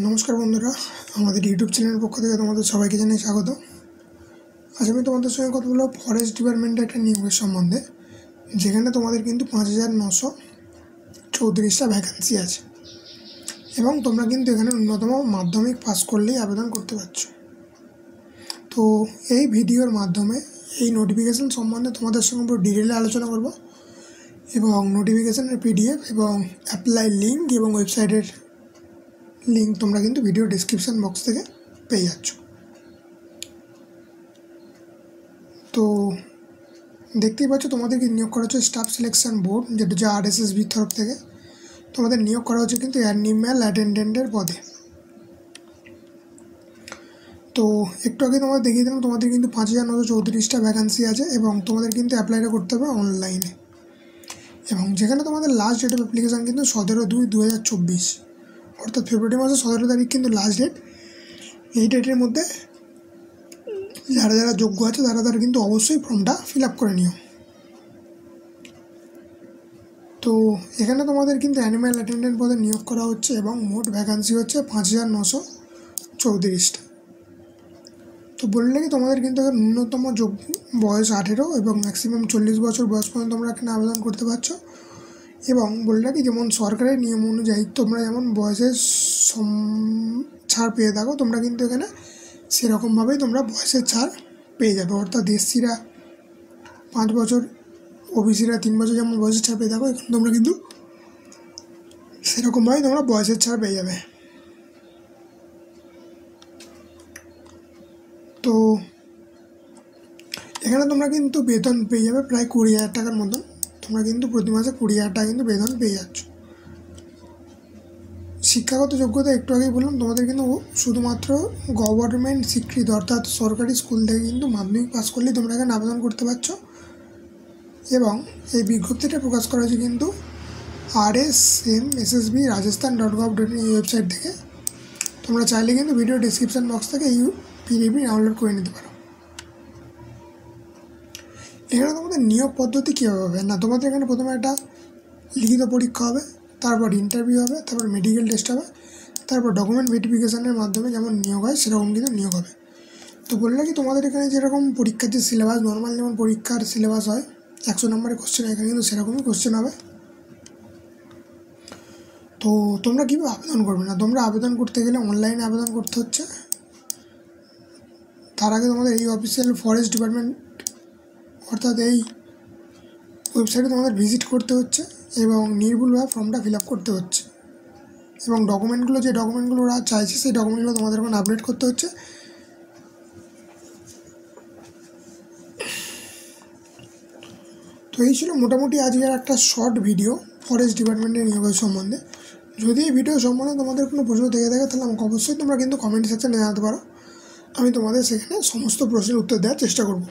নমস্কার বন্ধুরা, আমাদের ইউটিউব চ্যানেলের পক্ষ থেকে তোমাদের সবাইকে জানাই স্বাগত। আজ আমি তোমাদের সঙ্গে কথা বলবো ফরেস্ট ডিপার্টমেন্টের একটা নিয়োগের সম্বন্ধে, যেখানে তোমাদের কিন্তু 5,934টা ভ্যাকেন্সি আছে এবং তোমরা কিন্তু এখানে ন্যূনতম মাধ্যমিক পাস করলেই আবেদন করতে পারছো। তো এই ভিডিওর মাধ্যমে এই নোটিফিকেশান সম্বন্ধে তোমাদের সঙ্গে পুরো ডিটেলে আলোচনা করব এবং নোটিফিকেশানের পিডিএফ এবং অ্যাপ্লাই লিঙ্ক এবং ওয়েবসাইটের লিঙ্ক তোমরা কিন্তু ভিডিও ডেসক্রিপশান বক্স থেকে পেয়ে যাচ্ছ। তো দেখতেই পাচ্ছ তোমাদেরকে নিয়োগ করা হচ্ছে স্টাফ সিলেকশন বোর্ড, যেটা হচ্ছে RSSBর তরফ থেকে তোমাদের নিয়োগ করা হচ্ছে কিন্তু অ্যানিম্যাল অ্যাটেন্ডেন্টের পদে। তো একটু আগে তোমাদের দেখিয়ে দিলাম তোমাদের কিন্তু 5,934টা ভ্যাকান্সি আছে এবং তোমাদের কিন্তু অ্যাপ্লাইটা করতে হবে অনলাইনে, এবং যেখানে তোমাদের লাস্ট ডেট অফ অ্যাপ্লিকেশান কিন্তু 17/2/2024, অর্থাৎ ফেব্রুয়ারি মাসের 17 তারিখ কিন্তু লাস্ট ডেট। এই ডেটের মধ্যে যারা যারা যোগ্য আছে তারা কিন্তু অবশ্যই ফর্মটা ফিল আপ করে নিও। তো এখানে তোমাদের কিন্তু অ্যানিম্যাল অ্যাটেন্ডেন্ট পদে নিয়োগ করা হচ্ছে এবং মোট ভ্যাকান্সি হচ্ছে 5,934টা। তো বললে কি তোমাদের কিন্তু ন্যূনতম বয়স 18 এবং ম্যাক্সিমাম 40 বছর বয়স পর্যন্ত তোমরা এখানে আবেদন করতে পারছো। এবং বললে কি যেমন সরকারের নিয়ম অনুযায়ী তোমরা যেমন বয়সের ছাড় পেয়ে থাকো, তোমরা কিন্তু এখানে সেরকমভাবেই তোমরা বয়সের ছাড় পেয়ে যাবে। অর্থাৎ এসসিরা 5 বছর, ওবিসিরা 3 বছর যেমন বয়সের ছাড় পেয়ে থাকো, এখানে তোমরা কিন্তু সেরকমভাবেই তোমরা বয়সের ছাড় পেয়ে যাবে। তো এখানে তোমরা কিন্তু বেতন পেয়ে যাবে প্রায় 20,000 টাকার মতন। তোমরা কিন্তু প্রতি মাসে 20,000 টাকা কিন্তু বেতন পেয়ে যাচ্ছ। শিক্ষাগত যোগ্যতা একটু আগেই বললাম, তোমাদের কিন্তু শুধুমাত্র গভর্নমেন্ট স্বীকৃত অর্থাৎ সরকারি স্কুল থেকে কিন্তু মাধ্যমিক পাস করলেই তোমরা এখানে আবেদন করতে পারছো। এবং এই বিজ্ঞপ্তিটা প্রকাশ করা হয়েছে কিন্তু RSMSSB.Rajasthan.gov.in এই ওয়েবসাইট থেকে। তোমরা চাইলে কিন্তু ভিডিও ডেসক্রিপশান বক্স থেকে এই পিডিএফ ডাউনলোড করে নিতে পারো। এখানে তোমাদের নিয়োগ পদ্ধতি কীভাবে হবে না, তোমাদের এখানে প্রথমে একটা লিখিত পরীক্ষা হবে, তারপর ইন্টারভিউ হবে, তারপর মেডিকেল টেস্ট হবে, তারপর ডকুমেন্ট ভেরিফিকেশানের মাধ্যমে যেমন নিয়োগ হয় সেরকম কিন্তু নিয়োগ হবে। তো বললে কি তোমাদের এখানে যেরকম পরীক্ষার যে সিলেবাস, নর্মাল যেমন পরীক্ষার সিলেবাস হয় 100 নম্বরের কোশ্চেন, এখানে কিন্তু সেরকমই কোশ্চেন হবে। তো তোমরা কীভাবে আবেদন করবে না, তোমরা আবেদন করতে গেলে অনলাইনে আবেদন করতে হচ্ছে। তার আগে তোমাদের এই অফিসিয়াল ফরেস্ট ডিপার্টমেন্ট অর্থাৎ এই ওয়েবসাইটে তোমাদের ভিজিট করতে হচ্ছে এবং নির্ভুলভাবে ফর্মটা ফিল আপ করতে হচ্ছে এবং ডকুমেন্টগুলো যে ডকুমেন্টগুলো ওরা চাইছে সেই ডকুমেন্টগুলো তোমাদের ওখানে আপডেট করতে হচ্ছে। তো এই ছিল মোটামুটি আজকের একটা শর্ট ভিডিও ফরেস্ট ডিপার্টমেন্টের নিয়োগের সম্বন্ধে। যদি এই ভিডিও সম্বন্ধে তোমাদের কোনো প্রশ্ন থেকে থাকে তাহলে আমাকে অবশ্যই তোমরা কিন্তু কমেন্ট সেকশনে জানাতে পারো, আমি তোমাদের সেখানে সমস্ত প্রশ্নের উত্তর দেওয়ার চেষ্টা করব।